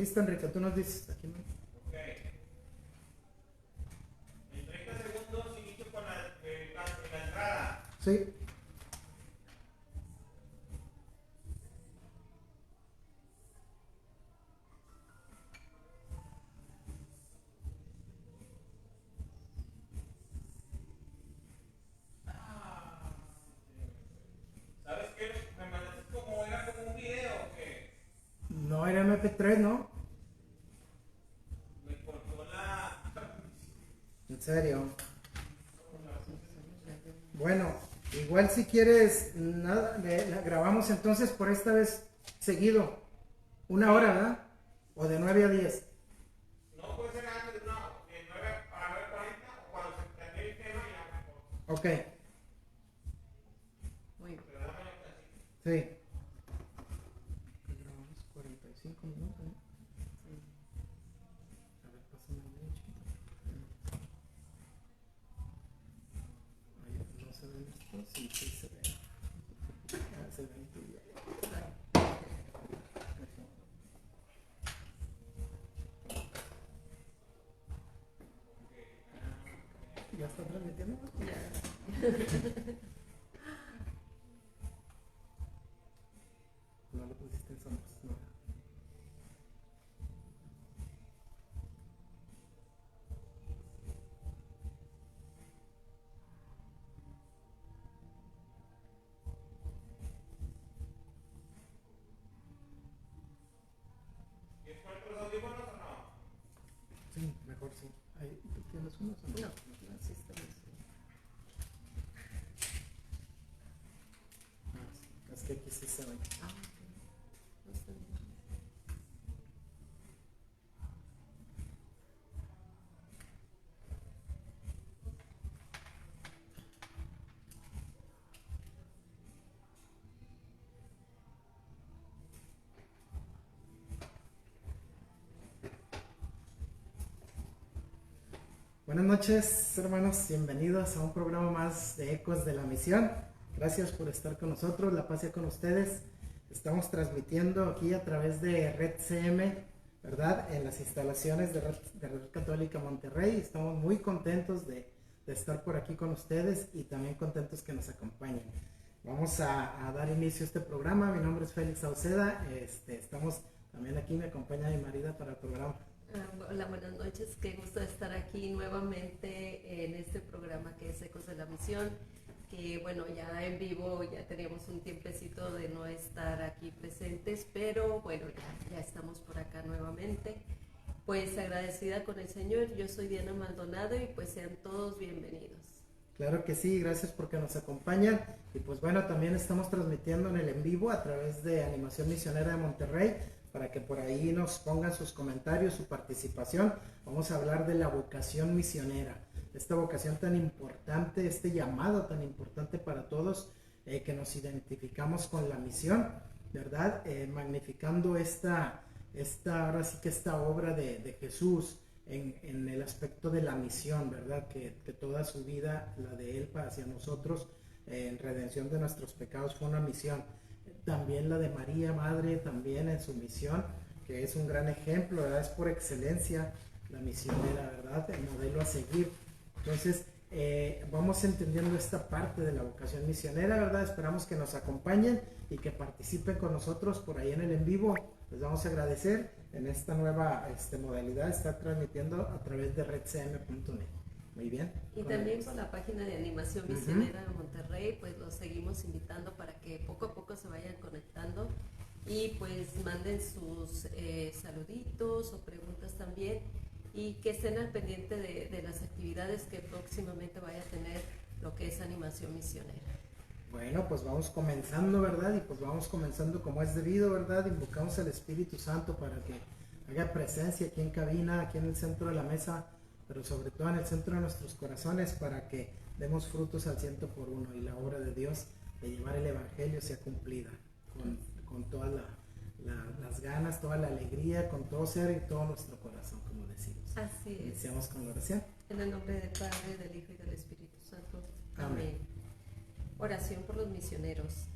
Listo, Enrique, tú nos dices aquí, ¿no? Ok. En 30 segundos inicio con la entrada. Sí. ¿Sabes qué? Me mandaste era como un video o qué. No era MP3, ¿no? Me cortó la. En serio. Bueno, igual si quieres, nada, la grabamos entonces por esta vez seguido. 1 hora, ¿verdad? O de 9 a 10. No puede ser antes de 9 a 9:40 o cuando se termine el tema ya mejor. Ok, Muy bien. Pero déjame así. sí. Grabamos 45 minutos, ¿no? A ver, pásame el link. Ahí no se ven estos, sí, sí se ven. Ah, se ven tú ya. ¿Ya está transmitiendo? No le pusiste el sombras, no. ¿Y es fuerte los audífonos o no? Sí, mejor sí. Ahí tú tienes unos. No, no, sí está bien. Ah, sí. Es que aquí sí se ven. Ah, ok. No está bien. Buenas noches, hermanos. Bienvenidos a un programa más de Ecos de la Misión. Gracias por estar con nosotros. La paz sea con ustedes. Estamos transmitiendo aquí a través de Red CM, ¿verdad? En las instalaciones de Red Católica Monterrey. Estamos muy contentos de estar por aquí con ustedes y también contentos que nos acompañen. Vamos a dar inicio a este programa. Mi nombre es Félix Sauceda. Estamos también aquí, me acompaña mi marido para el programa. Hola, buenas noches. Qué gusto estar aquí nuevamente en este programa que es Ecos de la Misión. Que bueno, ya en vivo ya teníamos un tiempecito de no estar aquí presentes, pero bueno, ya estamos por acá nuevamente. Pues agradecida con el Señor. Yo soy Diana Maldonado y pues sean todos bienvenidos. Claro que sí, gracias porque nos acompañan. Y pues bueno, también estamos transmitiendo en el en vivo a través de Animación Misionera de Monterrey, para que por ahí nos pongan sus comentarios, su participación. Vamos a hablar de la vocación misionera, esta vocación tan importante, este llamado tan importante para todos, que nos identificamos con la misión, ¿verdad? Magnificando ahora sí que esta obra de Jesús en el aspecto de la misión, ¿verdad? Que toda su vida, la de Él hacia nosotros, en redención de nuestros pecados, fue una misión. También la de María, Madre, también en su misión, que es un gran ejemplo, ¿verdad? Es por excelencia la misionera, ¿verdad? El modelo a seguir. Entonces, vamos entendiendo esta parte de la vocación misionera, ¿verdad? Esperamos que nos acompañen y que participen con nosotros por ahí en el en vivo. Les vamos a agradecer en esta nueva modalidad, está transmitiendo a través de redcm.net. Muy bien. Y también con la página de Animación Misionera de Monterrey, pues los seguimos invitando para que poco a poco se vayan conectando y pues manden sus saluditos o preguntas también y que estén al pendiente de las actividades que próximamente vaya a tener lo que es Animación Misionera. Bueno, pues vamos comenzando, ¿verdad? Y pues vamos comenzando como es debido, ¿verdad? Invocamos al Espíritu Santo para que haga presencia aquí en cabina, aquí en el centro de la mesa, pero sobre todo en el centro de nuestros corazones, para que demos frutos al 100 por 1 y la obra de Dios de llevar el Evangelio sea cumplida con todas las ganas, toda la alegría, con todo ser y todo nuestro corazón, como decimos. Así es. Iniciamos con la oración. En el nombre del Padre, del Hijo y del Espíritu Santo. Amén. Amén. Oración por los misioneros.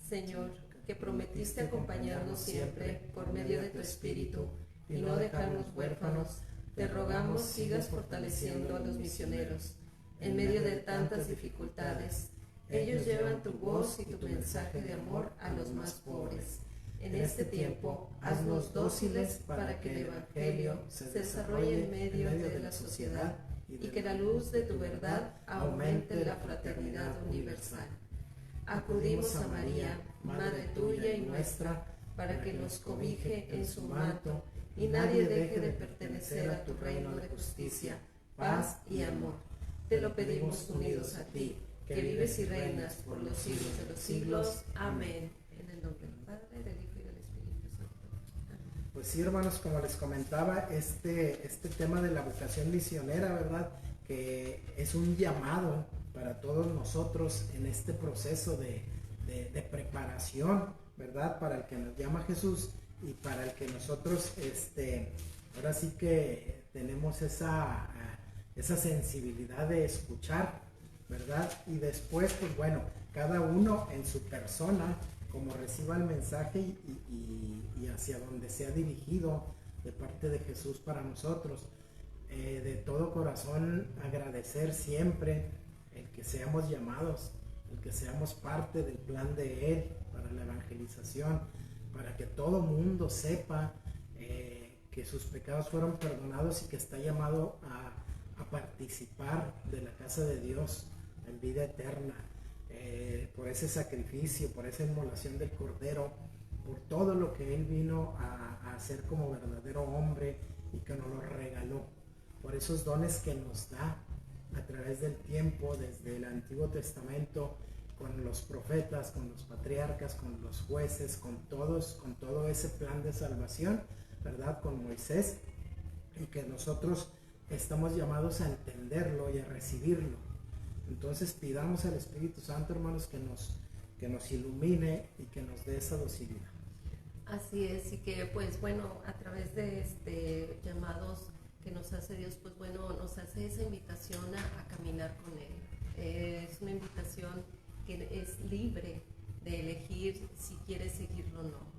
Señor, que prometiste acompañarnos siempre por medio de tu Espíritu, y no dejarnos huérfanos. Te rogamos sigas fortaleciendo a los misioneros. En medio de tantas dificultades, ellos llevan tu voz y tu mensaje de amor a los más pobres. En este tiempo, haznos dóciles para que el Evangelio se desarrolle en medio de la sociedad y que la luz de tu verdad aumente la fraternidad universal. Acudimos a María, Madre tuya y nuestra, para que nos cobije en su manto y nadie deje de pertenecer a tu reino de justicia, paz y amor. Te lo pedimos unidos a ti, que vives y reinas por los siglos de los siglos. Amén. En el nombre del Padre, del Hijo y del Espíritu Santo. Amén. Pues sí, hermanos, como les comentaba, este tema de la vocación misionera, ¿verdad? Que es un llamado para todos nosotros en este proceso de preparación, ¿verdad? Para el que nos llama Jesús y para el que nosotros, ahora sí que tenemos esa sensibilidad de escuchar, ¿verdad? Y después, pues bueno, cada uno en su persona, como reciba el mensaje y hacia donde sea dirigido de parte de Jesús para nosotros. De todo corazón agradecer siempre el que seamos llamados, el que seamos parte del plan de Él para la evangelización, para que todo mundo sepa que sus pecados fueron perdonados y que está llamado a participar de la casa de Dios en vida eterna, por ese sacrificio, por esa inmolación del Cordero, por todo lo que Él vino a hacer como verdadero hombre y que nos lo regaló, por esos dones que nos da a través del tiempo, desde el Antiguo Testamento, con los profetas, con los patriarcas, con los jueces, con todo ese plan de salvación, ¿verdad? Con Moisés, y que nosotros estamos llamados a entenderlo y a recibirlo. Entonces pidamos al Espíritu Santo, hermanos, que nos ilumine y que nos dé esa docilidad. Así es, y que pues bueno, a través de llamados que nos hace Dios, pues bueno, nos hace esa invitación a caminar con Él. Es una invitación que es libre de elegir si quieres seguirlo o no.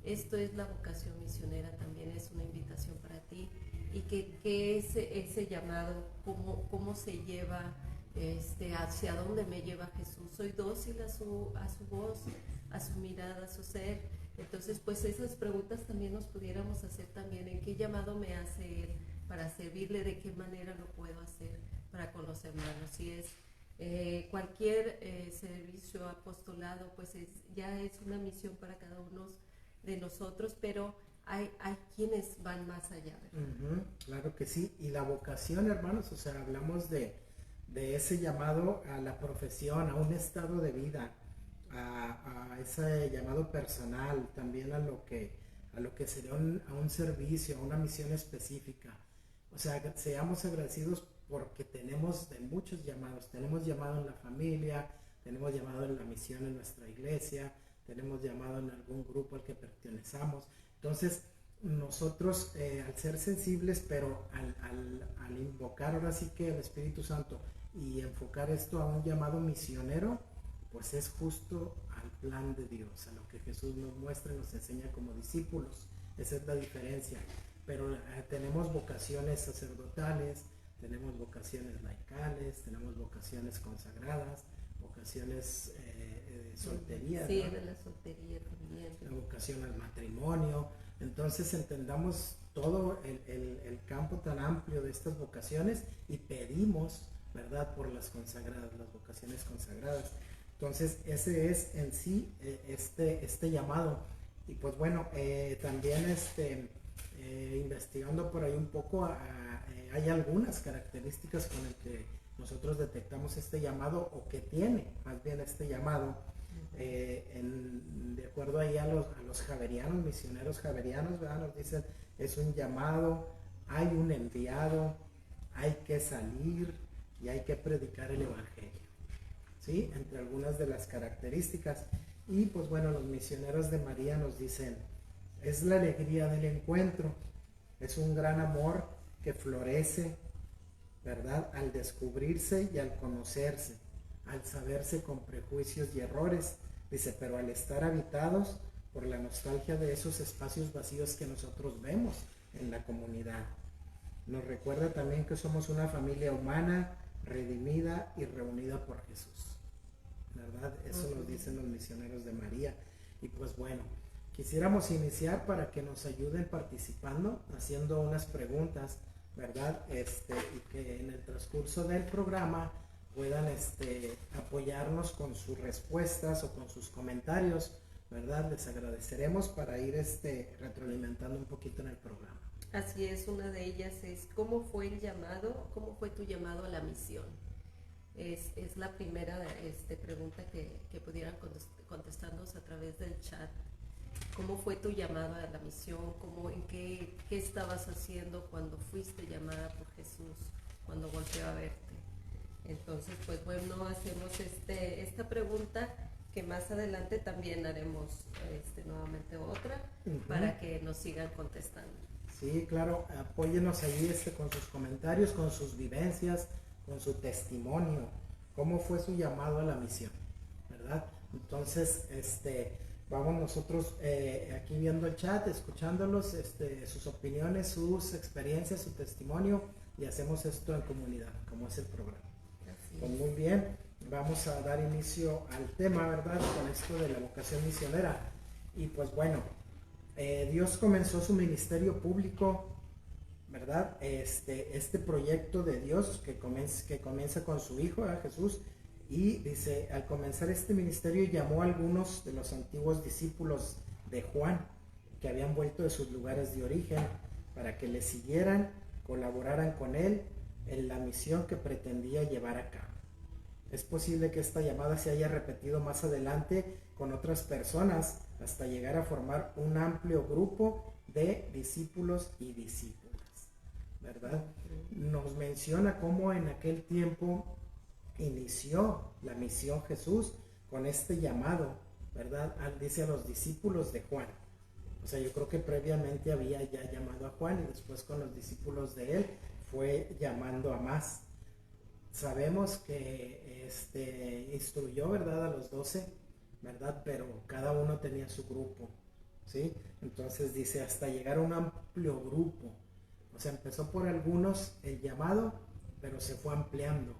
Esto es la vocación misionera, también es una invitación para ti, y que ese llamado, cómo se lleva, hacia dónde me lleva Jesús. Soy dócil a su voz, a su mirada, a su ser. Entonces, pues esas preguntas también nos pudiéramos hacer también, ¿en qué llamado me hace Él para servirle? ¿De qué manera lo puedo hacer para conocerlo? Si es cualquier servicio, apostolado, pues ya es una misión para cada uno de nosotros, pero hay quienes van más allá, ¿verdad? Claro que sí, y la vocación, hermanos, o sea, hablamos de ese llamado a la profesión, a un estado de vida, a ese llamado personal, también a lo que sería a un servicio, a una misión específica. O sea, seamos agradecidos porque tenemos de muchos llamados. Tenemos llamado en la familia, tenemos llamado en la misión en nuestra iglesia, tenemos llamado en algún grupo al que pertenezcamos. Entonces, nosotros al ser sensibles, pero al invocar ahora sí que el Espíritu Santo y enfocar esto a un llamado misionero, pues es justo al plan de Dios, a lo que Jesús nos muestra y nos enseña como discípulos. Esa es la diferencia. Pero tenemos vocaciones sacerdotales, tenemos vocaciones laicales, tenemos vocaciones consagradas, vocaciones de soltería. Sí, ¿no? de la soltería también. La vocación al matrimonio. Entonces entendamos todo el campo tan amplio de estas vocaciones y pedimos, ¿verdad?, por las consagradas, las vocaciones consagradas. Entonces ese es en sí este llamado. Y pues bueno, también investigando por ahí un poco, hay algunas características con las que nosotros detectamos este llamado, o que tiene más bien este llamado, de acuerdo ahí a los javerianos, misioneros javerianos, ¿verdad? Nos dicen, es un llamado, hay un enviado, hay que salir y hay que predicar el Evangelio, ¿sí? Entre algunas de las características. Y pues bueno, los misioneros de María nos dicen, es la alegría del encuentro, es un gran amor que florece, ¿verdad?, al descubrirse y al conocerse, al saberse con prejuicios y errores. Dice, pero al estar habitados por la nostalgia de esos espacios vacíos que nosotros vemos, en la comunidad. Nos recuerda también que somos una familia humana, redimida y reunida por Jesús, ¿verdad? Eso nos dicen los misioneros de María. Y pues bueno, quisiéramos iniciar para que nos ayuden participando, haciendo unas preguntas, ¿verdad? Y que en el transcurso del programa puedan apoyarnos con sus respuestas o con sus comentarios, ¿verdad? Les agradeceremos para ir retroalimentando un poquito en el programa. Así es, una de ellas es ¿cómo fue el llamado? ¿Cómo fue tu llamado a la misión? Es la primera pregunta que pudieran contestarnos a través del chat. ¿Cómo fue tu llamado a la misión? ¿En qué estabas haciendo cuando fuiste llamada por Jesús, cuando volteó a verte? Entonces, pues bueno, hacemos esta pregunta que más adelante también haremos nuevamente otra para que nos sigan contestando. Sí, claro, apóyenos ahí con sus comentarios, con sus vivencias, con su testimonio, cómo fue su llamado a la misión, ¿verdad? Entonces, vamos nosotros aquí viendo el chat, escuchándolos, sus opiniones, sus experiencias, su testimonio, y hacemos esto en comunidad, como es el programa. Pues muy bien, vamos a dar inicio al tema, ¿verdad? Con esto de la vocación misionera. Y pues bueno, Dios comenzó su ministerio público, ¿verdad? Este proyecto de Dios que comienza con su Hijo, Jesús, y dice, al comenzar este ministerio llamó a algunos de los antiguos discípulos de Juan, que habían vuelto de sus lugares de origen, para que le siguieran, colaboraran con él en la misión que pretendía llevar a cabo. Es posible que esta llamada se haya repetido más adelante con otras personas hasta llegar a formar un amplio grupo de discípulos y discípulas, ¿verdad? Nos menciona cómo en aquel tiempo inició la misión Jesús con este llamado, ¿verdad? Dice a los discípulos de Juan. O sea, yo creo que previamente había ya llamado a Juan y después con los discípulos de él fue llamando a más. Sabemos que instruyó, ¿verdad? A los 12, ¿verdad? Pero cada uno tenía su grupo, ¿sí? Entonces dice, hasta llegar a un amplio grupo. O sea, empezó por algunos el llamado, pero se fue ampliando.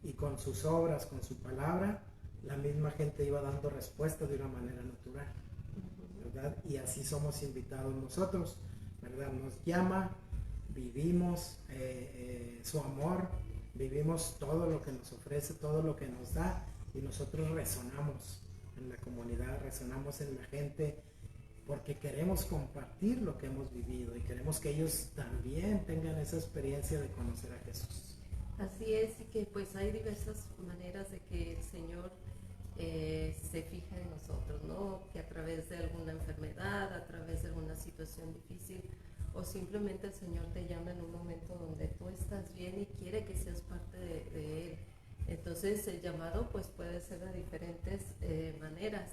Y con sus obras, con su palabra, la misma gente iba dando respuesta de una manera natural, ¿verdad? Y así somos invitados nosotros, ¿verdad? Nos llama, vivimos su amor, vivimos todo lo que nos ofrece, todo lo que nos da, y nosotros resonamos en la comunidad, resonamos en la gente, porque queremos compartir lo que hemos vivido y queremos que ellos también tengan esa experiencia de conocer a Jesús. Así es, y que pues hay diversas maneras de que el Señor se fija en nosotros, ¿no? Que a través de alguna enfermedad, a través de alguna situación difícil, o simplemente el Señor te llama en un momento donde tú estás bien y quiere que seas parte de Él. Entonces el llamado pues puede ser de diferentes maneras.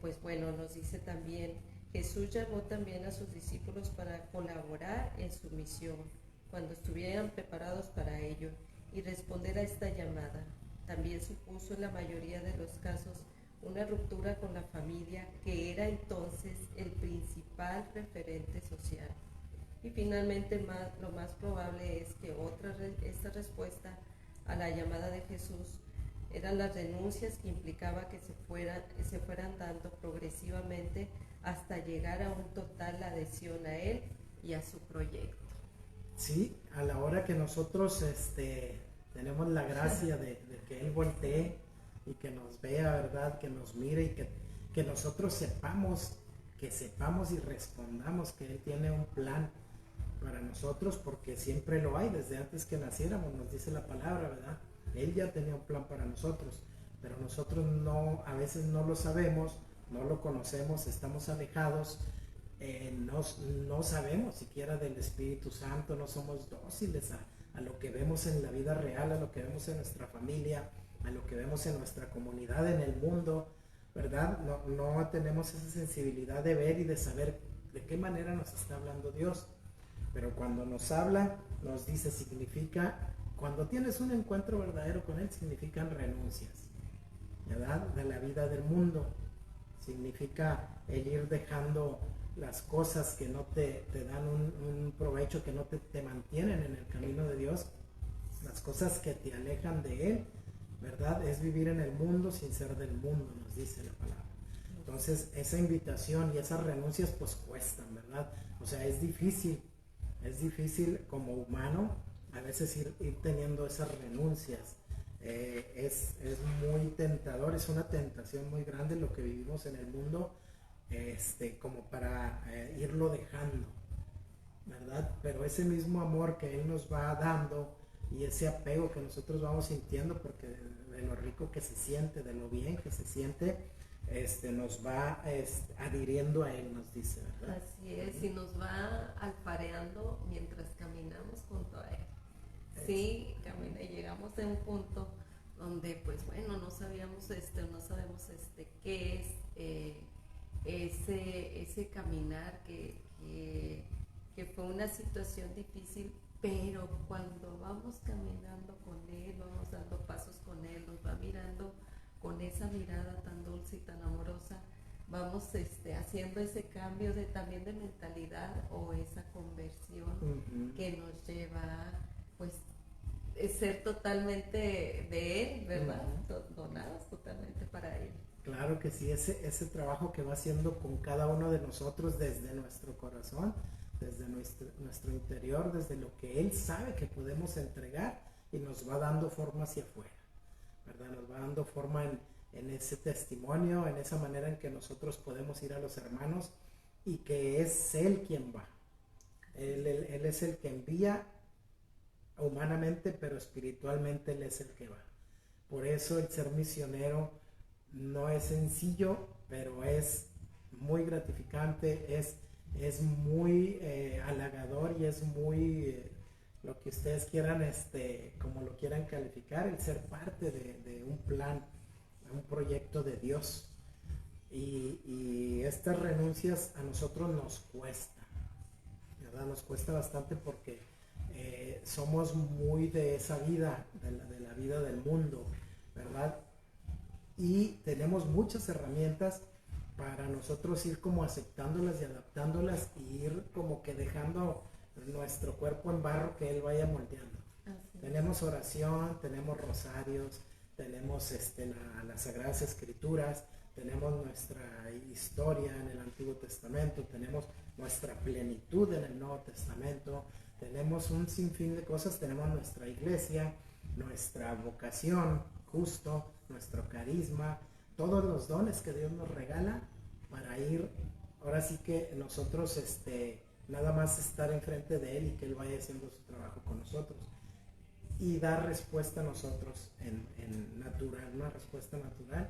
Pues bueno, nos dice también, Jesús llamó también a sus discípulos para colaborar en su misión, cuando estuvieran preparados para ello, y responder a esta llamada. También supuso en la mayoría de los casos una ruptura con la familia, que era entonces el principal referente social. Y finalmente lo más probable es que esta respuesta a la llamada de Jesús eran las renuncias que implicaba que se fueran dando progresivamente hasta llegar a un total adhesión a Él y a su proyecto. Sí, a la hora que nosotros tenemos la gracia de que Él voltee y que nos vea, ¿verdad? Que nos mire y que nosotros sepamos y respondamos que Él tiene un plan para nosotros, porque siempre lo hay, desde antes que naciéramos, nos dice la palabra, ¿verdad? Él ya tenía un plan para nosotros, pero nosotros a veces no lo sabemos, no lo conocemos, estamos alejados, no sabemos siquiera del Espíritu Santo, no somos dóciles a lo que vemos en la vida real, a lo que vemos en nuestra familia, a lo que vemos en nuestra comunidad, en el mundo, ¿verdad? No tenemos esa sensibilidad de ver y de saber de qué manera nos está hablando Dios. Pero cuando nos habla, nos dice, cuando tienes un encuentro verdadero con Él, significan renuncias, ¿verdad? De la vida del mundo. Significa el ir dejando las cosas que no te dan un provecho, que no te mantienen en el camino de Dios, las cosas que te alejan de Él, ¿verdad? Es vivir en el mundo sin ser del mundo, nos dice la palabra. Entonces, esa invitación y esas renuncias pues cuestan, ¿verdad? O sea, es difícil como humano a veces ir teniendo esas renuncias. Es muy tentador, es una tentación muy grande lo que vivimos en el mundo, como para irlo dejando, ¿verdad? Pero ese mismo amor que Él nos va dando y ese apego que nosotros vamos sintiendo, porque de lo rico que se siente, de lo bien que se siente, nos va adhiriendo a Él, nos dice, ¿verdad? Así es, y nos va alfareando mientras caminamos junto a Él. Sí, camina y llegamos a un punto donde, pues bueno, no sabemos no sabemos qué es ese caminar que fue una situación difícil, pero cuando vamos caminando con Él, vamos dando pasos con Él, nos va mirando con esa mirada tan dulce y tan amorosa, vamos haciendo ese cambio también de mentalidad, o esa conversión que nos lleva a, pues, ser totalmente de Él, ¿verdad? Donados totalmente para Él. Claro que sí, ese trabajo que va haciendo con cada uno de nosotros desde nuestro corazón, desde nuestro interior, desde lo que Él sabe que podemos entregar, y nos va dando forma hacia afuera, ¿verdad? Nos va dando forma en ese testimonio, en esa manera en que nosotros podemos ir a los hermanos, y que es Él quien va. Él es el que envía humanamente, pero espiritualmente Él es el que va. Por eso el ser misionero no es sencillo, pero es muy gratificante, es muy halagador, y es muy lo que ustedes quieran, como lo quieran calificar, el ser parte de un plan, un proyecto de Dios. Y estas renuncias a nosotros nos cuesta, ¿verdad? Nos cuesta bastante, porque somos muy de esa vida, de la vida del mundo, ¿verdad? Y tenemos muchas herramientas para nosotros ir como aceptándolas y adaptándolas, y ir como que dejando nuestro cuerpo en barro que Él vaya moldeando. Tenemos oración, tenemos rosarios, tenemos las Sagradas Escrituras, tenemos nuestra historia en el Antiguo Testamento, tenemos nuestra plenitud en el Nuevo Testamento, tenemos un sinfín de cosas, tenemos nuestra iglesia, nuestra vocación, justo, nuestro carisma, todos los dones que Dios nos regala para ir, ahora sí que nosotros nada más estar enfrente de Él, y que Él vaya haciendo su trabajo con nosotros, y dar respuesta a nosotros en natural, una respuesta natural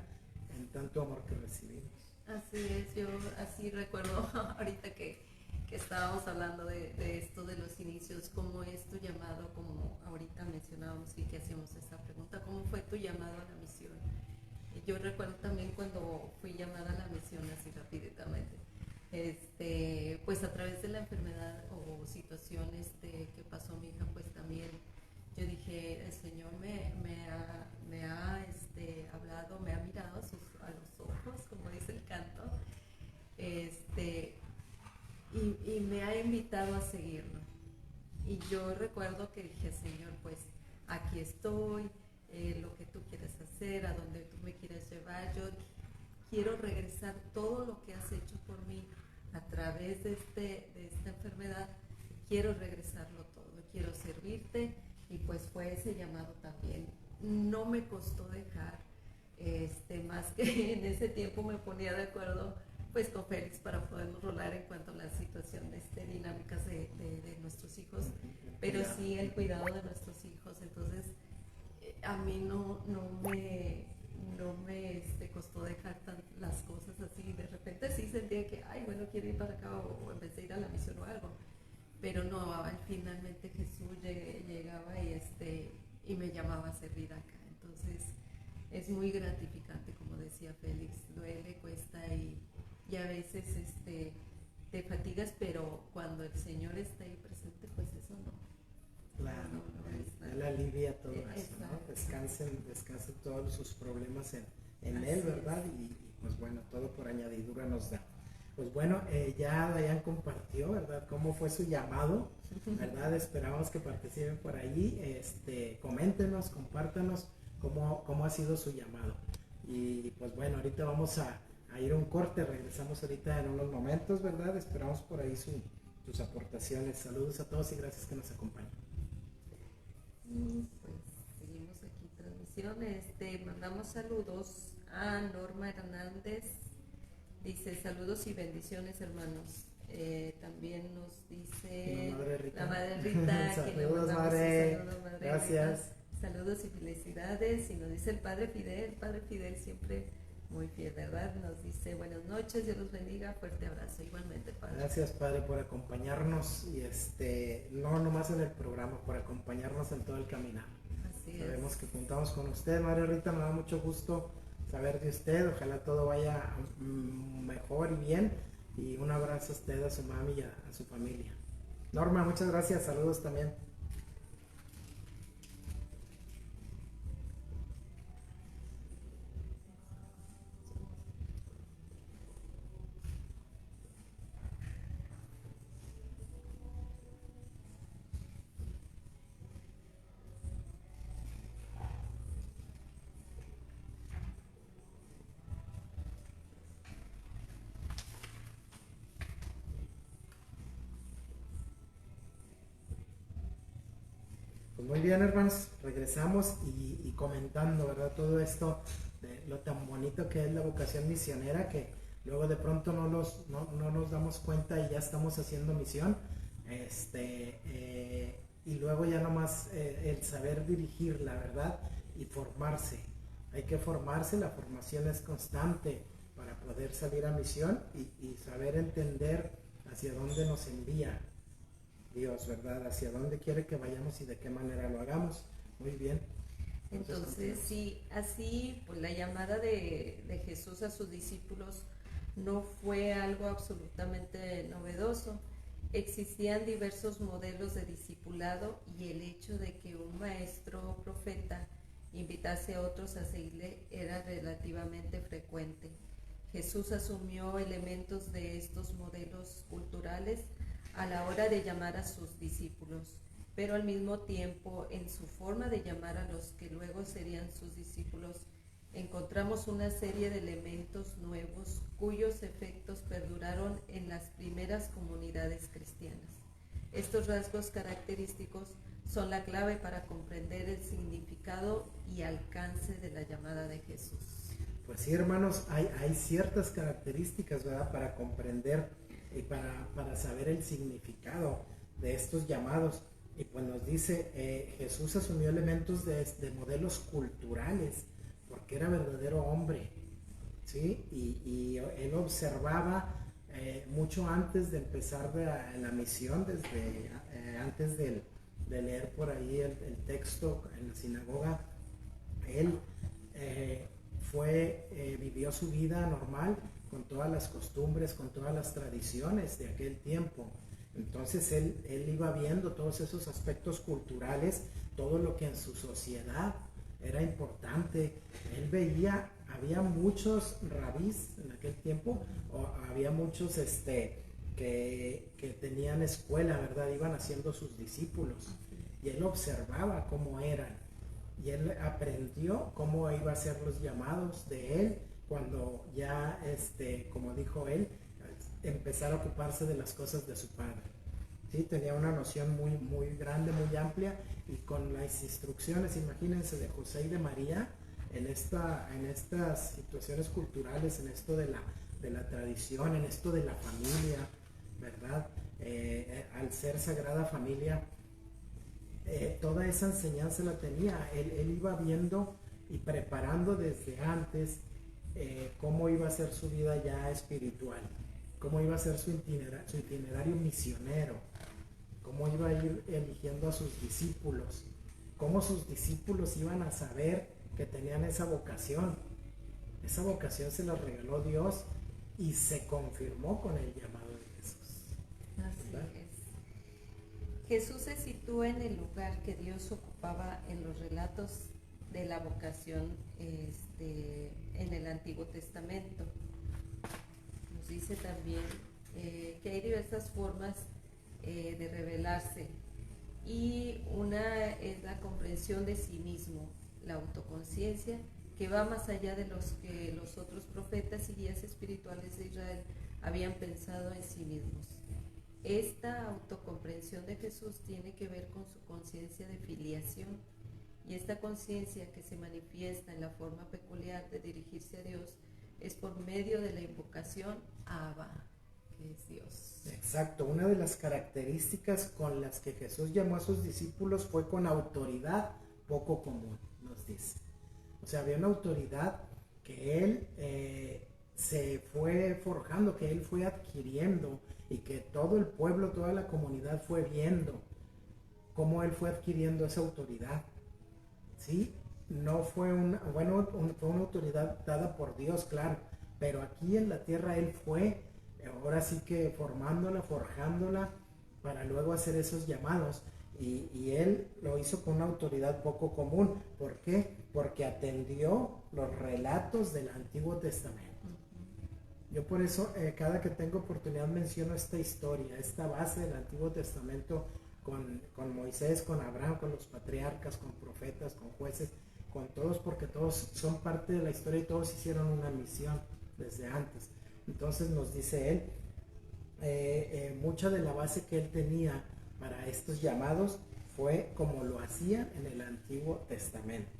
en tanto amor que recibimos. Así es, yo así recuerdo ahorita que estábamos hablando de esto, de los inicios, cómo es tu llamado, como ahorita mencionábamos y que hacíamos esta pregunta, ¿cómo fue tu llamado a la misión? Yo recuerdo también cuando fui llamada a la misión, así rápidamente, pues a través de la enfermedad o situación que pasó a mi hija, pues también yo dije, el Señor me ha hablado, me ha mirado a los ojos, como dice el canto, y me ha invitado a seguirlo. Y yo recuerdo que dije, Señor, pues aquí estoy, lo que tú quieres hacer, a donde tú me quieres llevar, yo quiero regresar todo lo que has hecho por mí a través de esta enfermedad, quiero regresarlo todo, quiero servirte. Y pues fue ese llamado también. No me costó dejar, más que en ese tiempo me ponía de acuerdo pues con Félix para podernos rolar en cuanto a la situación dinámicas de nuestros hijos, pero sí el cuidado de nuestros hijos. Entonces a mí no me costó dejar las cosas así. De repente sí sentía que, ay, bueno, quiero ir para acá, o empecé a ir a la misión o algo. Pero no, finalmente Jesús llegaba y me llamaba a servir acá. Entonces es muy gratificante, como decía Félix, duele, cuesta, y a veces te fatigas, pero cuando el Señor está ahí presente, pues eso no. Claro, Él alivia todo eso, ¿no? Descansen todos sus problemas en Él, ¿verdad? Y pues bueno, todo por añadidura nos da. Pues bueno, ya Dayan compartió, ¿verdad? Cómo fue su llamado, ¿verdad? Esperamos que participen por ahí. Coméntenos, compártanos cómo ha sido su llamado. Y pues bueno, ahorita vamos a ir a un corte, regresamos ahorita en unos momentos, ¿verdad? Esperamos por ahí sus aportaciones. Saludos a todos y gracias que nos acompañan. Y pues seguimos aquí transmisión. Mandamos saludos a Norma Hernández. Dice saludos y bendiciones, hermanos. También nos dice la madre Rita, que le mandamos madre. Un saludo, madre Gracias. Rita. Saludos y felicidades. Y nos dice el padre Fidel siempre muy fiel, ¿verdad? Nos dice buenas noches, Dios los bendiga, fuerte abrazo. Igualmente, padre. Gracias, padre, por acompañarnos y no nomás en el programa, por acompañarnos en todo el caminar. Así Sabemos es. que contamos con usted, madre Rita, me da mucho gusto saber de usted, ojalá todo vaya mejor y bien, y un abrazo a usted, a su mami y a su familia. Norma, muchas gracias, saludos también. Pues muy bien, hermanos, regresamos y comentando, ¿verdad? Todo esto de lo tan bonito que es la vocación misionera, que luego de pronto no nos damos cuenta y ya estamos haciendo misión. Y luego ya nomás el saber dirigirla, ¿verdad? Y formarse. Hay que formarse, la formación es constante para poder salir a misión y saber entender hacia dónde nos envía Dios, ¿verdad? Hacia dónde quiere que vayamos y de qué manera lo hagamos. Muy bien. Entonces, sí, así pues, la llamada de Jesús a sus discípulos no fue algo absolutamente novedoso. Existían diversos modelos de discipulado y el hecho de que un maestro o profeta invitase a otros a seguirle era relativamente frecuente. Jesús asumió elementos de estos modelos culturales a la hora de llamar a sus discípulos, pero al mismo tiempo en su forma de llamar a los que luego serían sus discípulos encontramos una serie de elementos nuevos cuyos efectos perduraron en las primeras comunidades cristianas. Estos rasgos característicos son la clave para comprender el significado y alcance de la llamada de Jesús. Pues sí, hermanos, hay ciertas características, ¿verdad?, para comprender y para saber el significado de estos llamados. Y pues nos dice, Jesús asumió elementos de modelos culturales, porque era verdadero hombre, ¿sí? Y él observaba mucho antes de empezar la misión, desde antes de leer por ahí el texto en la sinagoga, él vivió su vida normal, con todas las costumbres, con todas las tradiciones de aquel tiempo. Entonces él iba viendo todos esos aspectos culturales, todo lo que en su sociedad era importante. Él veía, había muchos rabís en aquel tiempo, o había muchos que tenían escuela, ¿verdad? Iban haciendo sus discípulos. Y él observaba cómo eran. Y él aprendió cómo iba a ser los llamados de él cuando ya, como dijo él, empezar a ocuparse de las cosas de su padre. ¿Sí? Tenía una noción muy, muy grande, muy amplia, y con las instrucciones, imagínense, de José y de María en estas situaciones culturales, en esto de la tradición, en esto de la familia, ¿verdad? Al ser Sagrada Familia, toda esa enseñanza la tenía. Él iba viendo y preparando desde antes cómo iba a ser su vida ya espiritual, cómo iba a ser su itinerario misionero, cómo iba a ir eligiendo a sus discípulos, cómo sus discípulos iban a saber que tenían esa vocación. Esa vocación se la regaló Dios y se confirmó con el llamado de Jesús. Así es. Jesús se sitúa en el lugar que Dios ocupaba en los relatos de la vocación en el Antiguo Testamento. nos dice también que hay diversas formas de revelarse, y una es la comprensión de sí mismo, la autoconciencia, que va más allá de los que los otros profetas y guías espirituales de Israel habían pensado en sí mismos. Esta autocomprensión de Jesús tiene que ver con su conciencia de filiación, y esta conciencia, que se manifiesta en la forma peculiar de dirigirse a Dios, es por medio de la invocación Abba, que es Dios. Exacto, una de las características con las que Jesús llamó a sus discípulos fue con autoridad poco común, nos dice. O sea, había una autoridad que él se fue forjando, que él fue adquiriendo, y que todo el pueblo, toda la comunidad fue viendo cómo él fue adquiriendo esa autoridad. ¿Sí? No fue fue una autoridad dada por Dios, claro, pero aquí en la tierra él fue, ahora sí que formándola, forjándola, para luego hacer esos llamados, y él lo hizo con una autoridad poco común. ¿Por qué? Porque atendió los relatos del Antiguo Testamento. Yo por eso cada que tengo oportunidad menciono esta historia, esta base del Antiguo Testamento, con Moisés, con Abraham, con los patriarcas, con profetas, con jueces, con todos, porque todos son parte de la historia y todos hicieron una misión desde antes. Entonces nos dice él, mucha de la base que él tenía para estos llamados fue como lo hacían en el Antiguo Testamento.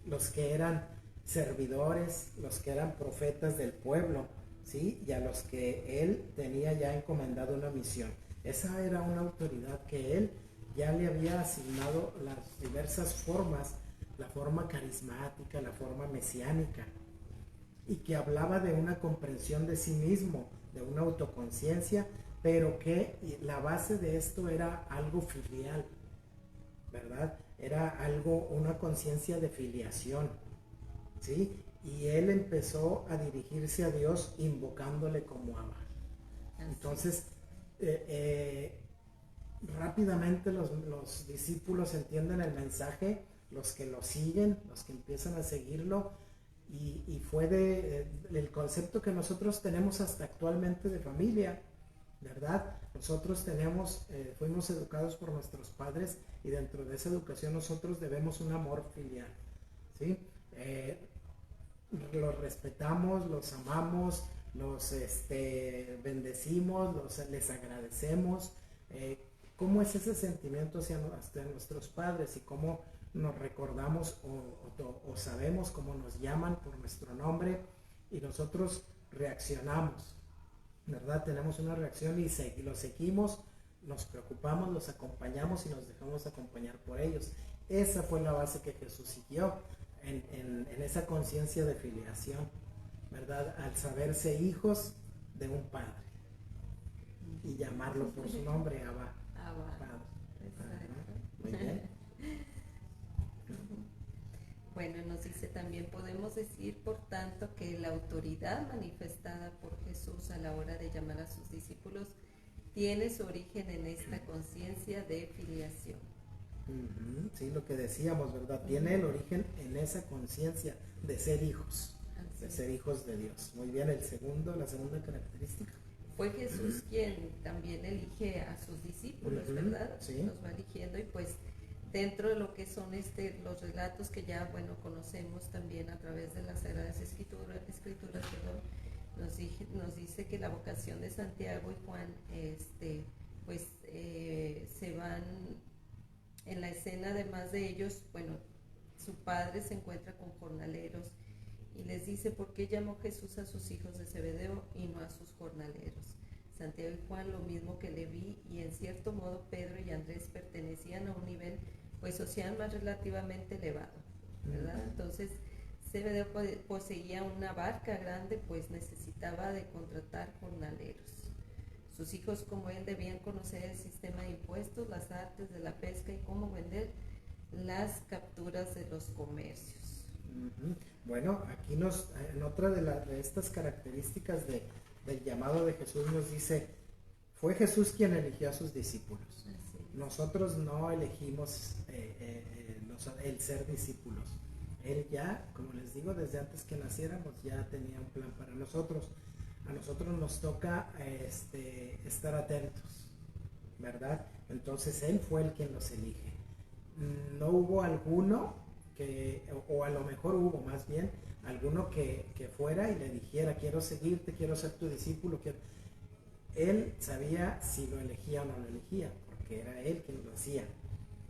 Los que eran servidores, los que eran profetas del pueblo, ¿sí? Y a los que él tenía ya encomendado una misión. Esa era una autoridad que él ya le había asignado las diversas formas, la forma carismática, la forma mesiánica, y que hablaba de una comprensión de sí mismo, de una autoconciencia, pero que la base de esto era algo filial, ¿verdad? Era algo, una conciencia de filiación, ¿sí? Y él empezó a dirigirse a Dios invocándole como Abba. Entonces, rápidamente los discípulos entienden el mensaje, los que lo siguen, los que empiezan a seguirlo, y fue el concepto que nosotros tenemos hasta actualmente de familia, ¿verdad? Nosotros fuimos educados por nuestros padres, y dentro de esa educación nosotros debemos un amor filial, ¿sí? Los respetamos, los amamos, los bendecimos, les agradecemos. ¿Cómo es ese sentimiento hacia nuestros padres, y cómo nos recordamos o sabemos cómo nos llaman por nuestro nombre, y nosotros reaccionamos, ¿verdad? Tenemos una reacción y los seguimos, nos preocupamos, los acompañamos y nos dejamos acompañar por ellos. Esa fue la base que Jesús siguió en esa conciencia de filiación, ¿verdad? Al saberse hijos de un padre y llamarlo por su nombre, Abba. Padre. Muy bien. Bueno, nos dice también, podemos decir, por tanto, que la autoridad manifestada por Jesús a la hora de llamar a sus discípulos tiene su origen en esta conciencia de filiación. Sí, lo que decíamos, ¿verdad? Tiene el origen en esa conciencia de ser hijos, de ser hijos de Dios. Muy bien, la segunda característica. Fue Jesús quien también elige a sus discípulos, ¿verdad? Sí. Los va eligiendo, y pues dentro de lo que son los relatos que ya, bueno, conocemos también a través de las Sagradas Escrituras, nos dice que la vocación de Santiago y Juan, se van en la escena. Además de ellos, bueno, su padre se encuentra con jornaleros y les dice: ¿por qué llamó Jesús a sus hijos de Zebedeo y no a sus jornaleros? Santiago y Juan, lo mismo que Leví y en cierto modo Pedro y Andrés, pertenecían a un nivel pues social más relativamente elevado, ¿verdad? Entonces Zebedeo poseía una barca grande, pues necesitaba de contratar jornaleros. Sus hijos, como él, debían conocer el sistema de impuestos, las artes de la pesca y cómo vender las capturas de los comercios. Bueno, aquí en otra de estas características del llamado de Jesús nos dice: fue Jesús quien eligió a sus discípulos. Nosotros no elegimos el ser discípulos. Él ya, como les digo, desde antes que naciéramos ya tenía un plan para nosotros. a nosotros nos toca estar atentos, ¿verdad? Entonces Él fue el quien los elige. No hubo alguno o a lo mejor hubo más bien, alguno que fuera y le dijera, quiero seguirte, quiero ser tu discípulo. Él sabía si lo elegía o no lo elegía, porque era Él quien lo hacía.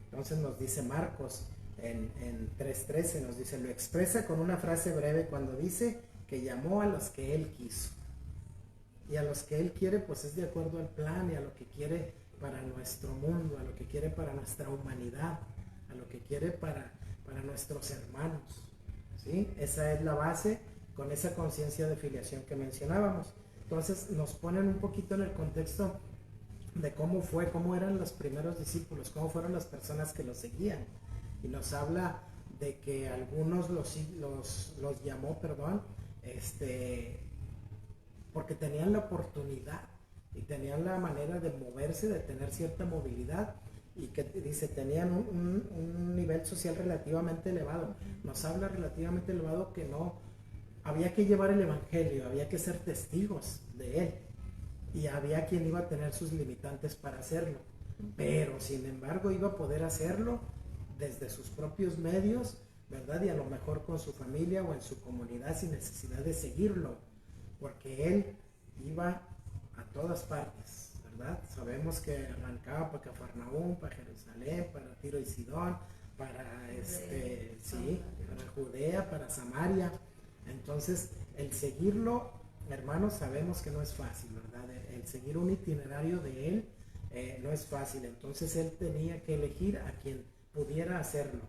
Entonces nos dice Marcos en 3:13, nos dice, lo expresa con una frase breve cuando dice que llamó a los que Él quiso. Y a los que Él quiere, pues es de acuerdo al plan y a lo que quiere para nuestro mundo, a lo que quiere para nuestra humanidad, a lo que quiere para nuestros hermanos, ¿sí? Esa es la base, con esa conciencia de filiación que mencionábamos. Entonces nos ponen un poquito en el contexto de cómo eran los primeros discípulos, cómo fueron las personas que los seguían. Y nos habla de que algunos los llamó, porque tenían la oportunidad y tenían la manera de moverse, de tener cierta movilidad, y que dice, tenían un nivel social relativamente elevado. Nos habla relativamente elevado que no, había que llevar el evangelio, había que ser testigos de él, y había quien iba a tener sus limitantes para hacerlo, pero sin embargo iba a poder hacerlo desde sus propios medios, ¿verdad? Y a lo mejor con su familia o en su comunidad sin necesidad de seguirlo, porque él iba a todas partes, ¿verdad? Sabemos que arrancaba para Cafarnaúm, para Jerusalén, para Tiro y Sidón, para para Judea, para Samaria. Entonces, el seguirlo, hermanos, sabemos que no es fácil, ¿verdad? El seguir un itinerario de él no es fácil. Entonces, él tenía que elegir a quien pudiera hacerlo,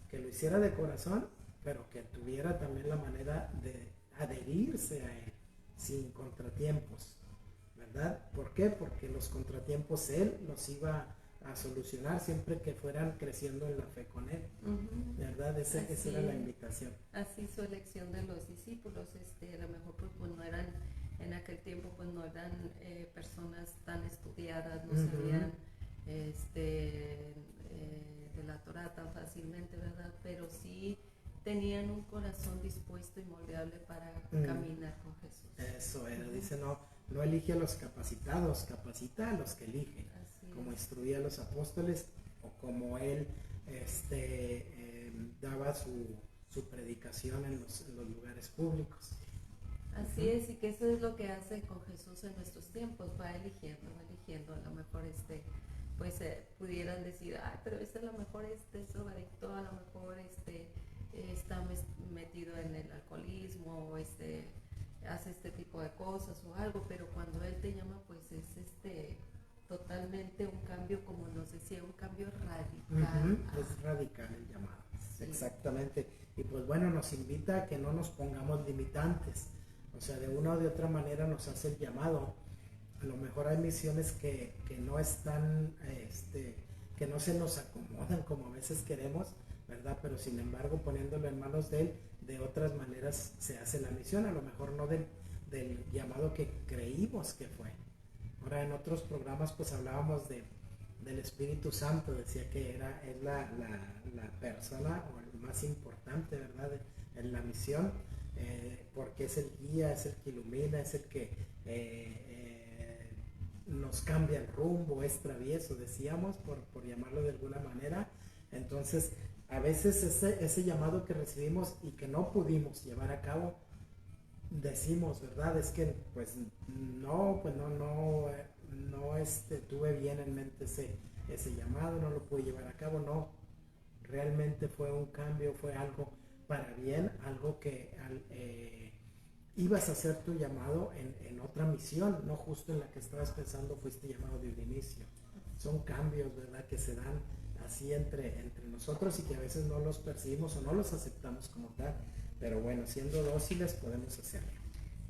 que lo hiciera de corazón, pero que tuviera también la manera de adherirse a él sin contratiempos, ¿verdad? ¿Por qué? Porque los contratiempos él los iba a solucionar siempre que fueran creciendo en la fe con él, ¿verdad? Esa era la invitación. Así su elección de los discípulos, a lo mejor pues no eran, en aquel tiempo pues no eran personas tan estudiadas, no sabían de la Torah tan fácilmente, ¿verdad? Pero sí tenían un corazón dispuesto y moldeable para caminar con Jesús. Eso era, dice, no elige a los capacitados, capacita a los que elige, como instruía a los apóstoles o como él daba su predicación en los lugares públicos. Así es, y que eso es lo que hace con Jesús en nuestros tiempos, va eligiendo, a lo mejor pudieran decir, pero a lo mejor es drogadicto, a lo mejor está metido en el alcoholismo o hace este tipo de cosas o algo, pero cuando él te llama pues es totalmente un cambio, como nos decía, un cambio radical. Es radical el llamado, sí. Exactamente. Y pues bueno, nos invita a que no nos pongamos limitantes, o sea, de una o de otra manera nos hace el llamado. A lo mejor hay misiones que no están, que no se nos acomodan como a veces queremos, ¿verdad? Pero sin embargo, poniéndolo en manos de él, de otras maneras se hace la misión, a lo mejor no del llamado que creímos que fue. Ahora en otros programas pues hablábamos del Espíritu Santo, decía que es la persona o el más importante, ¿verdad? En la misión, porque es el guía, es el que ilumina, es el que nos cambia el rumbo, es travieso, decíamos, por llamarlo de alguna manera. Entonces, a veces ese llamado que recibimos y que no pudimos llevar a cabo, decimos, ¿verdad? Es que pues no tuve bien en mente ese llamado, no lo pude llevar a cabo. No, realmente fue un cambio, fue algo para bien, algo que ibas a hacer tu llamado en otra misión, no justo en la que estabas pensando fuiste llamado de un inicio. Son cambios, ¿verdad?, que se dan así entre nosotros y que a veces no los percibimos o no los aceptamos como tal, pero bueno, siendo dóciles podemos hacerlo.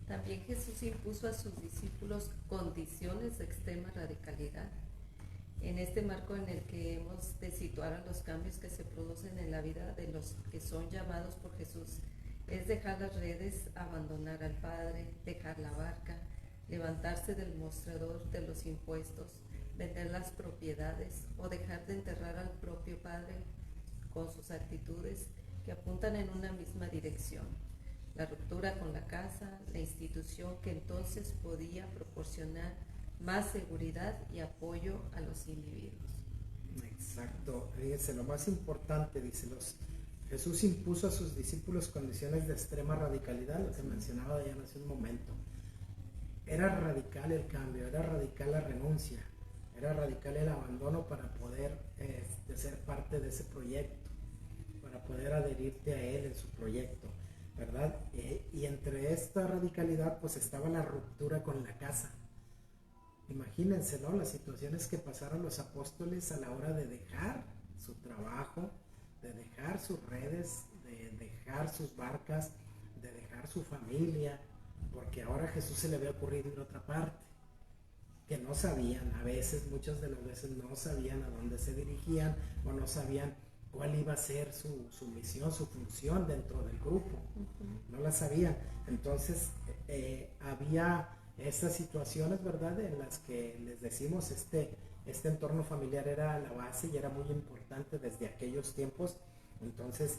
También Jesús impuso a sus discípulos condiciones de extrema radicalidad. En este marco en el que hemos de situar a los cambios que se producen en la vida de los que son llamados por Jesús, es dejar las redes, abandonar al Padre, dejar la barca, levantarse del mostrador de los impuestos, vender las propiedades o dejar de enterrar al propio Padre con sus actitudes que apuntan en una misma dirección. la ruptura con la casa, la institución que entonces podía proporcionar más seguridad y apoyo a los individuos. Exacto, fíjense, lo más importante, dice, Jesús impuso a sus discípulos condiciones de extrema radicalidad, lo que mencionaba Diana hace un momento. Era radical el cambio, era radical la renuncia, era radical el abandono para poder ser parte de ese proyecto, para poder adherirte a él en su proyecto, ¿verdad? Y entre esta radicalidad pues estaba la ruptura con la casa. Imagínense, ¿no? Las situaciones que pasaron los apóstoles a la hora de dejar su trabajo, de dejar sus redes, de dejar sus barcas, de dejar su familia, porque ahora a Jesús se le había ocurrido ir a otra parte, que no sabían, a veces, muchas de las veces no sabían a dónde se dirigían o no sabían cuál iba a ser su misión, su función dentro del grupo, no la sabían. Entonces había esas situaciones, ¿verdad?, en las que les decimos este entorno familiar era la base y era muy importante desde aquellos tiempos. Entonces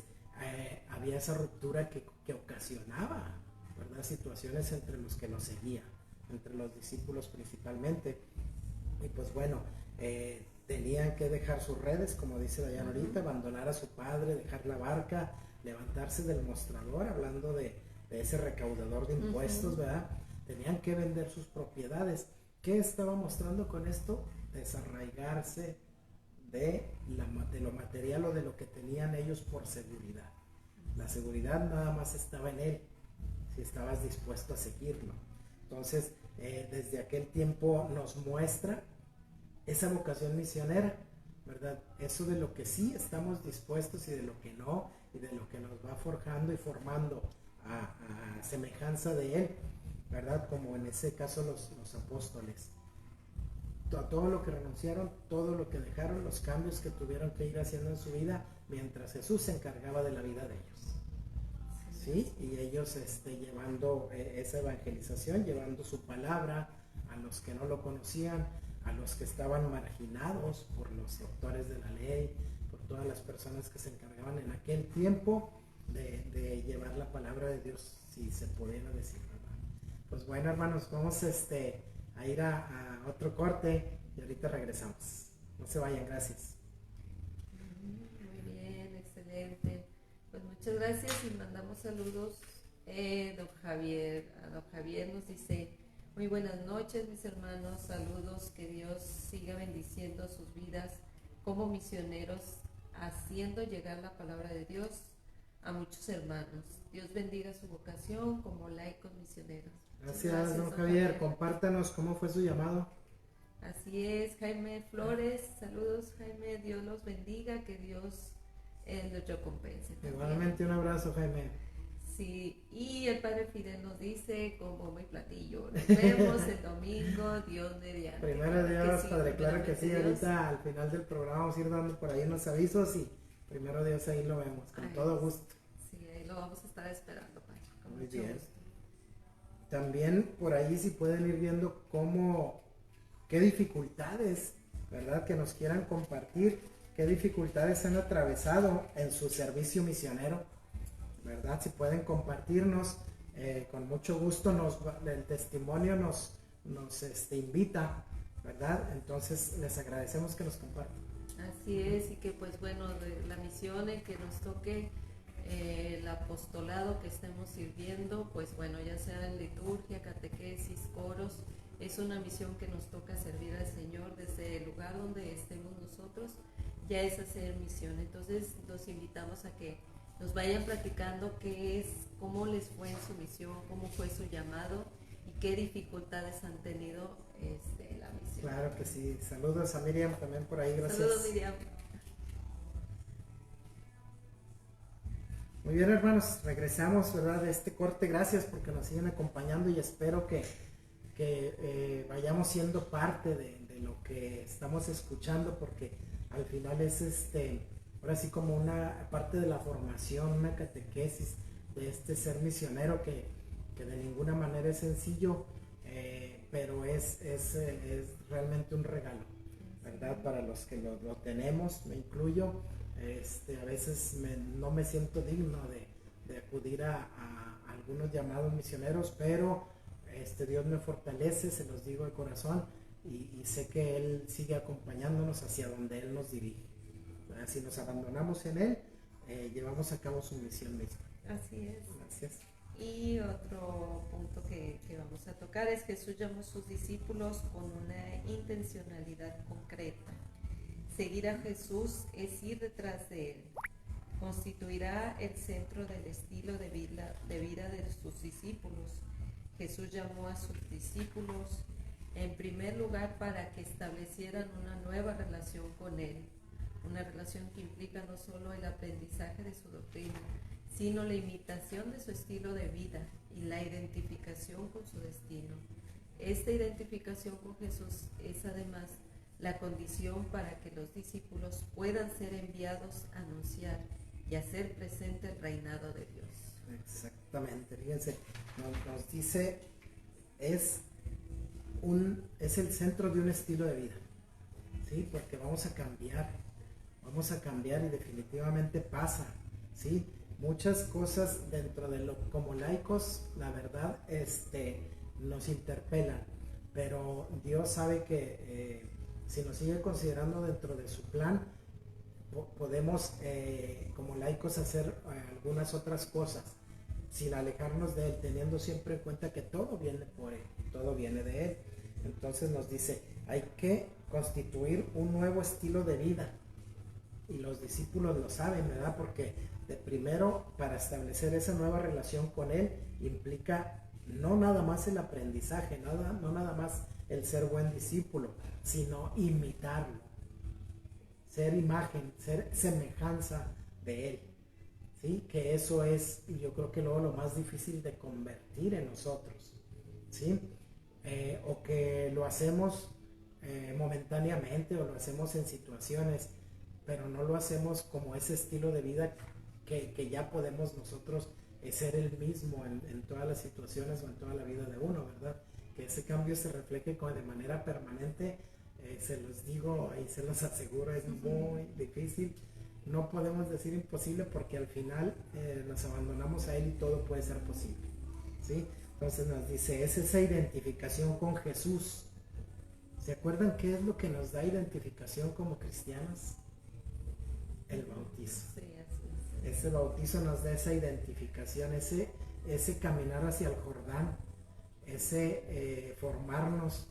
había esa ruptura que ocasionaba, ¿verdad?, situaciones entre los que los seguían, entre los discípulos principalmente. Y pues bueno, tenían que dejar sus redes, como dice Dayana ahorita, abandonar a su padre, dejar la barca, levantarse del mostrador, hablando de ese recaudador de impuestos, ¿verdad? Tenían que vender sus propiedades. ¿Qué estaba mostrando con esto? Desarraigarse de lo material o de lo que tenían ellos por seguridad. La seguridad nada más estaba en él, si estabas dispuesto a seguirlo. Entonces, desde aquel tiempo nos muestra esa vocación misionera, ¿verdad? Eso de lo que sí estamos dispuestos y de lo que no, y de lo que nos va forjando y formando a semejanza de él, ¿verdad? Como en ese caso los apóstoles. Todo lo que renunciaron, todo lo que dejaron, los cambios que tuvieron que ir haciendo en su vida, mientras Jesús se encargaba de la vida de ellos. ¿Sí? Y ellos llevando esa evangelización, llevando su palabra a los que no lo conocían, a los que estaban marginados por los doctores de la ley, por todas las personas que se encargaban en aquel tiempo de llevar la palabra de Dios, si se pudiera decir, ¿verdad? Pues bueno, hermanos, vamos a ir a otro corte y ahorita regresamos. No se vayan, gracias. Muy bien, excelente. Pues muchas gracias y mandamos saludos. Don Javier, a don Javier nos dice: muy buenas noches, mis hermanos, saludos, que Dios siga bendiciendo sus vidas como misioneros, haciendo llegar la palabra de Dios a muchos hermanos. Dios bendiga su vocación como laicos misioneros. Gracias, don Javier. Compártanos cómo fue su llamado. Así es, Jaime Flores, saludos, Jaime, Dios los bendiga, que Dios los recompense también. Igualmente un abrazo, Jaime. Sí, y el Padre Fidel nos dice con bombo y platillo: nos vemos el domingo, Dios mediante. Primero Dios, sí, Padre, claro que sí. Dios. Ahorita al final del programa vamos a ir dando por ahí unos avisos y primero Dios ahí lo vemos, con todo gusto. Sí, ahí lo vamos a estar esperando, Padre. Con Muy mucho bien. gusto. También por ahí si pueden ir viendo qué dificultades, ¿verdad?, que nos quieran compartir, qué dificultades han atravesado en su servicio misionero, ¿verdad? Si pueden compartirnos, con mucho gusto el testimonio nos invita, ¿verdad? Entonces les agradecemos que nos compartan. Así es, y que pues bueno, de la misión en que nos toque el apostolado que estemos sirviendo, pues bueno, ya sea en liturgia, catequesis, coros, es una misión que nos toca servir al Señor desde el lugar donde estemos nosotros, ya es hacer misión. Entonces los invitamos a que nos vayan platicando cómo les fue en su misión, cómo fue su llamado y qué dificultades han tenido en la misión. Claro que sí. Saludos a Miriam también por ahí, gracias. Saludos, Miriam. Muy bien, hermanos, regresamos, ¿verdad?, de este corte. Gracias porque nos siguen acompañando y espero que vayamos siendo parte de lo que estamos escuchando, porque al final es ahora sí como una parte de la formación, una catequesis de ser misionero que de ninguna manera es sencillo, pero es realmente un regalo, ¿verdad? Para los que lo tenemos, me incluyo. A veces no me siento digno de acudir a algunos llamados misioneros, pero Dios me fortalece, se los digo de corazón, y sé que Él sigue acompañándonos hacia donde Él nos dirige. Si nos abandonamos en Él, llevamos a cabo su misión misma. Así es. Gracias. Y otro punto que vamos a tocar es que Jesús llamó a sus discípulos con una intencionalidad concreta. Seguir a Jesús es ir detrás de Él. Constituirá el centro del estilo de vida de sus discípulos. Jesús llamó a sus discípulos en primer lugar para que establecieran una nueva relación con Él, una relación que implica no solo el aprendizaje de su doctrina, sino la imitación de su estilo de vida y la identificación con su destino. Esta identificación con Jesús es además la condición para que los discípulos puedan ser enviados a anunciar y hacer presente el reinado de Dios. Exactamente, fíjense, nos dice, es el centro de un estilo de vida, ¿sí? Porque vamos a cambiar y definitivamente pasa, ¿sí? Muchas cosas dentro de como laicos, la verdad, nos interpelan, pero Dios sabe que si nos sigue considerando dentro de su plan, podemos como laicos hacer algunas otras cosas sin alejarnos de Él, teniendo siempre en cuenta que todo viene por Él, todo viene de Él. Entonces nos dice, hay que constituir un nuevo estilo de vida, y los discípulos lo saben, ¿verdad? Porque de primero, para establecer esa nueva relación con Él, implica no nada más el aprendizaje, no nada más el ser buen discípulo, sino imitarlo, ser imagen, ser semejanza de Él, ¿sí? Que eso es, yo creo que luego lo más difícil de convertir en nosotros, ¿sí? O que lo hacemos momentáneamente, o lo hacemos en situaciones, pero no lo hacemos como ese estilo de vida que ya podemos nosotros ser el mismo en todas las situaciones o en toda la vida de uno, ¿verdad? Que ese cambio se refleje de manera permanente, se los digo y se los aseguro, es muy difícil. No podemos decir imposible, porque al final nos abandonamos a Él y todo puede ser posible, ¿sí? Entonces nos dice, es esa identificación con Jesús. ¿Se acuerdan qué es lo que nos da identificación como cristianos? El bautizo. Sí, así es. Ese bautizo nos da esa identificación, ese caminar hacia el Jordán, ese formarnos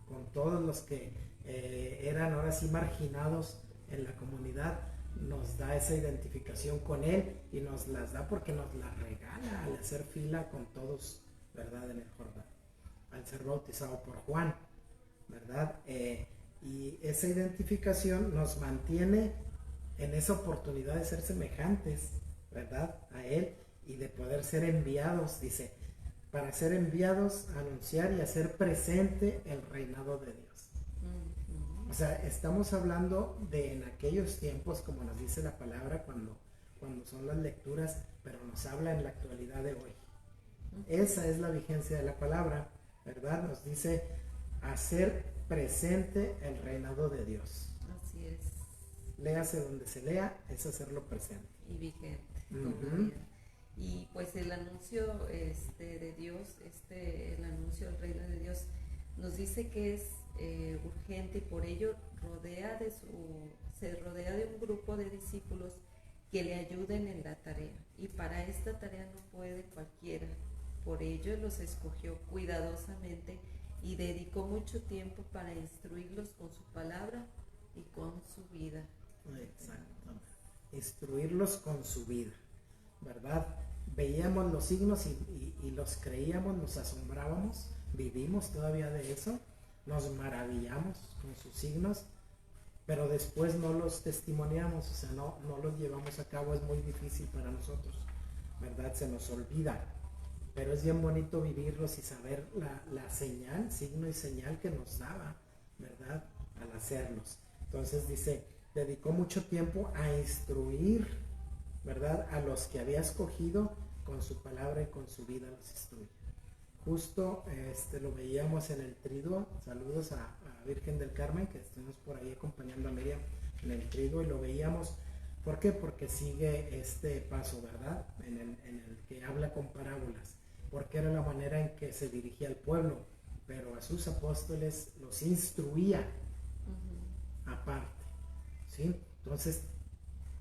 con todos los que eran ahora sí marginados en la comunidad. Nos da esa identificación con Él, y nos las da porque nos la regala al hacer fila con todos, ¿verdad? En el Jordán, al ser bautizado por Juan, ¿verdad? Y esa identificación nos mantiene en esa oportunidad de ser semejantes, ¿verdad? A Él, y de poder ser enviados, dice, para ser enviados a anunciar y hacer presente el reinado de Dios. O sea, estamos hablando de en aquellos tiempos, como nos dice la palabra cuando son las lecturas, pero nos habla en la actualidad de hoy. Esa es la vigencia de la palabra, ¿verdad? Nos dice hacer presente el reinado de Dios. Así es. Léase donde se lea, es hacerlo presente. Y vigente. Todavía. Y pues el anuncio de Dios, el anuncio del reino de Dios, nos dice que es urgente, y por ello se rodea de un grupo de discípulos que le ayuden en la tarea. Y para esta tarea no puede cualquiera. Por ello los escogió cuidadosamente y dedicó mucho tiempo para instruirlos con su palabra y con su vida. Exactamente. Instruirlos con su vida, ¿verdad? Veíamos los signos y los creíamos, nos asombrábamos, vivimos todavía de eso, nos maravillamos con sus signos, pero después no los testimoniamos, o sea, no los llevamos a cabo, es muy difícil para nosotros, ¿verdad? Se nos olvida, pero es bien bonito vivirlos y saber la señal, signo y señal que nos daba, ¿verdad? Al hacerlos. Entonces dice, dedicó mucho tiempo a instruir, ¿verdad? A los que había escogido, con su palabra y con su vida los instruye. Justo lo veíamos en el triduo. Saludos a Virgen del Carmen, que estuvimos por ahí acompañando a Miriam en el triduo, y lo veíamos ¿Por qué? Porque sigue este paso, ¿verdad? En el que habla con parábolas, porque era la manera en que se dirigía al pueblo, pero a sus apóstoles los instruía aparte, ¿sí? Entonces,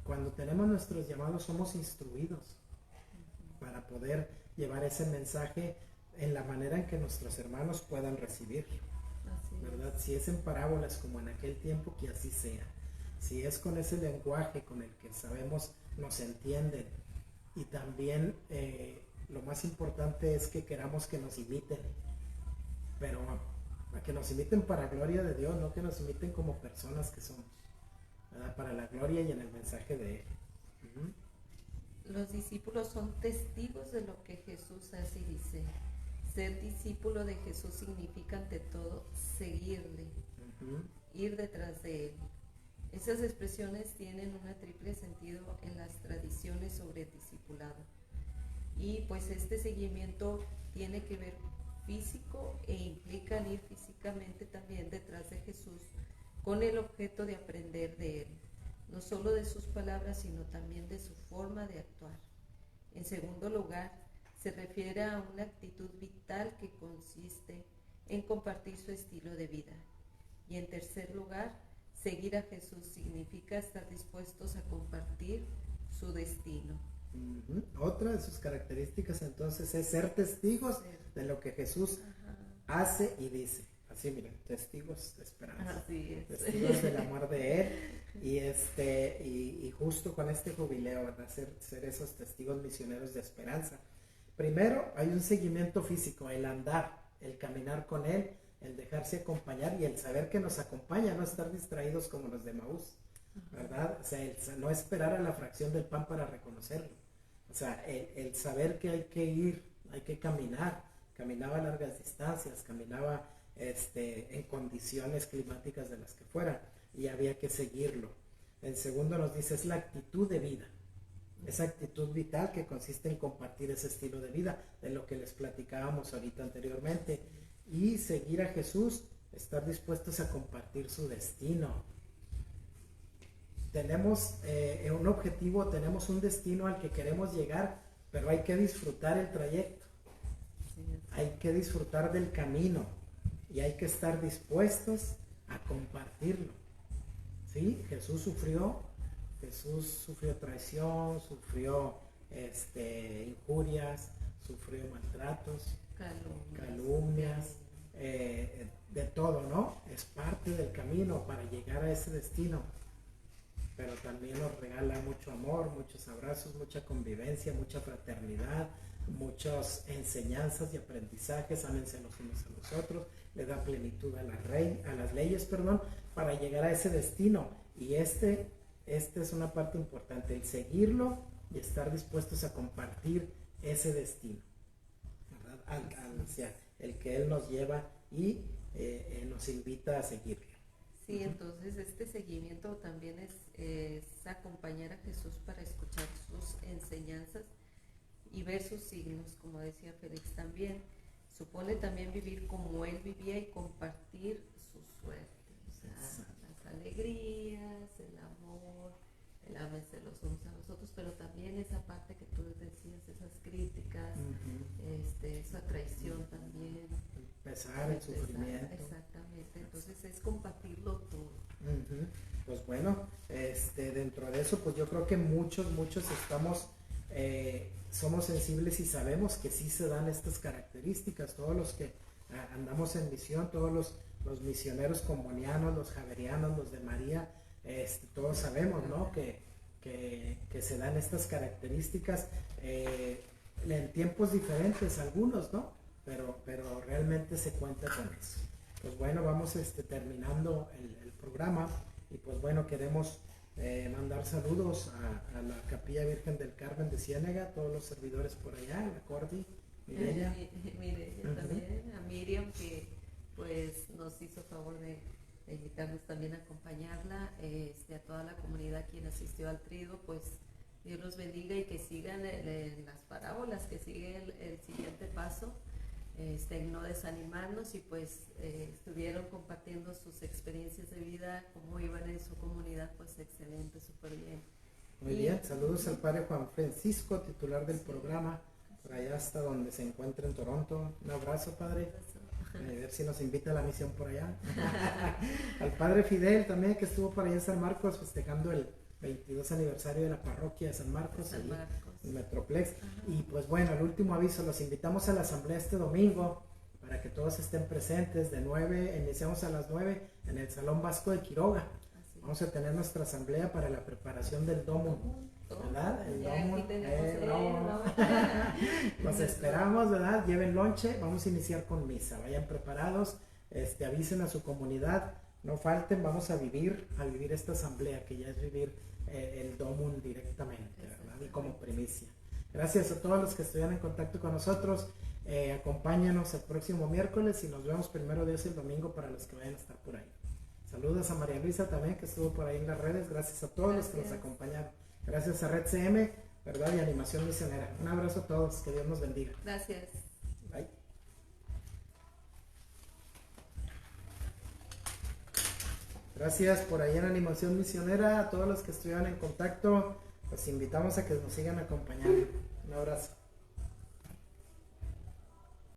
cuando tenemos nuestros llamados, somos instruidos para poder llevar ese mensaje en la manera en que nuestros hermanos puedan recibirlo, ¿verdad? Si es en parábolas como en aquel tiempo, que así sea. Si es con ese lenguaje con el que sabemos nos entienden, y también lo más importante es que queramos que nos imiten, pero a que nos imiten para gloria de Dios, no que nos imiten como personas que somos, ¿verdad? Para la gloria y en el mensaje de Él. Los discípulos son testigos de lo que Jesús hace y dice. Ser discípulo de Jesús significa ante todo seguirle, ir detrás de Él. Esas expresiones tienen un triple sentido en las tradiciones sobre el discipulado. Y pues este seguimiento tiene que ver físico e implica ir físicamente también detrás de Jesús con el objeto de aprender de Él, no solo de sus palabras, sino también de su forma de actuar. En segundo lugar, se refiere a una actitud vital que consiste en compartir su estilo de vida. Y en tercer lugar, seguir a Jesús significa estar dispuestos a compartir su destino. Otra de sus características entonces es ser testigos de lo que Jesús hace y dice. Así, miren, testigos de esperanza. Así es. Testigos del amor de Él. Y justo con este jubileo, ¿verdad? Ser esos testigos misioneros de esperanza. Primero, hay un seguimiento físico, el andar, el caminar con Él, el dejarse acompañar y el saber que nos acompaña, no estar distraídos como los de Maús, ¿verdad? O sea, el no esperar a la fracción del pan para reconocerlo. O sea, el saber que hay que ir, hay que caminar. Caminaba a largas distancias, caminaba en condiciones climáticas de las que fuera, y había que seguirlo. El segundo nos dice, es la actitud de vida, esa actitud vital que consiste en compartir ese estilo de vida, de lo que les platicábamos ahorita anteriormente, y seguir a Jesús, estar dispuestos a compartir su destino. Tenemos un objetivo, tenemos un destino al que queremos llegar, pero hay que disfrutar el trayecto, hay que disfrutar del camino y hay que estar dispuestos a compartirlo. ¿Sí? Jesús sufrió traición, sufrió injurias, sufrió maltratos, calumnias, de todo, ¿no? Es parte del camino para llegar a ese destino. Pero también nos regala mucho amor, muchos abrazos, mucha convivencia, mucha fraternidad, muchas enseñanzas y aprendizajes, ámense los unos a los otros, le da plenitud a las leyes, para llegar a ese destino. Y este es una parte importante, el seguirlo y estar dispuestos a compartir ese destino, ¿verdad? Hacia el que Él nos lleva y nos invita a seguirlo. Sí, entonces este seguimiento también es acompañar a Jesús para escuchar sus enseñanzas y ver sus signos, como decía Félix también. Supone también vivir como Él vivía y compartir su suerte, o sea, las alegrías, el amor, el ámense los unos a los otros, pero también esa parte que tú decías, esas críticas, esa traición también. El pesar, el sufrimiento. Exactamente, entonces es compartirlo todo. Pues bueno, dentro de eso, pues yo creo que muchos estamos, somos sensibles y sabemos que sí se dan estas características. Todos los que andamos en misión, todos los misioneros combonianos, los javerianos, los de María, todos sabemos, ¿no? Que se dan estas características en tiempos diferentes, algunos, ¿no? Pero realmente se cuenta con eso. Pues bueno, vamos terminando el programa y pues bueno, queremos mandar saludos a la Capilla Virgen del Carmen de Ciénega, a todos los servidores por allá, a la Cordi, Mireya. Mireya también, a Miriam, que pues nos hizo favor de invitarnos también a acompañarla, a toda la comunidad quien asistió al trido, pues Dios los bendiga y que sigan las parábolas, que sigue el siguiente paso, no desanimarnos, y pues estuvieron compartiendo sus experiencias de vida, cómo iban en su comunidad, pues excelente, súper bien. Muy bien, saludos al padre Juan Francisco, titular del programa, por allá hasta donde se encuentra en Toronto. Un abrazo, padre. A ver si nos invita a la misión por allá. Al padre Fidel también, que estuvo por allá en San Marcos festejando el 22 aniversario de la parroquia de San Marcos, allí en Metroplex. Y pues bueno, el último aviso, los invitamos a la asamblea este domingo para que todos estén presentes. De 9, iniciamos a las 9 en el Salón Vasco de Quiroga. Vamos a tener nuestra asamblea para la preparación del domo, ¿verdad? El domo, bravo. Los esperamos, ¿verdad? Lleven lonche, vamos a iniciar con misa, vayan preparados, avisen a su comunidad, no falten, vamos a vivir esta asamblea, que ya es vivir el domo directamente, ¿verdad? Y como primicia. Gracias a todos los que estuvieron en contacto con nosotros, acompáñanos el próximo miércoles y nos vemos primero Dios el domingo para los que vayan a estar por ahí. Saludos a María Luisa también, que estuvo por ahí en las redes. Gracias a todos los que nos acompañaron. Gracias a Red CM, ¿verdad? Y Animación Misionera. Un abrazo a todos. Que Dios nos bendiga. Gracias. Bye. Gracias por ahí en Animación Misionera. A todos los que estuvieron en contacto, los invitamos a que nos sigan acompañando. Un abrazo.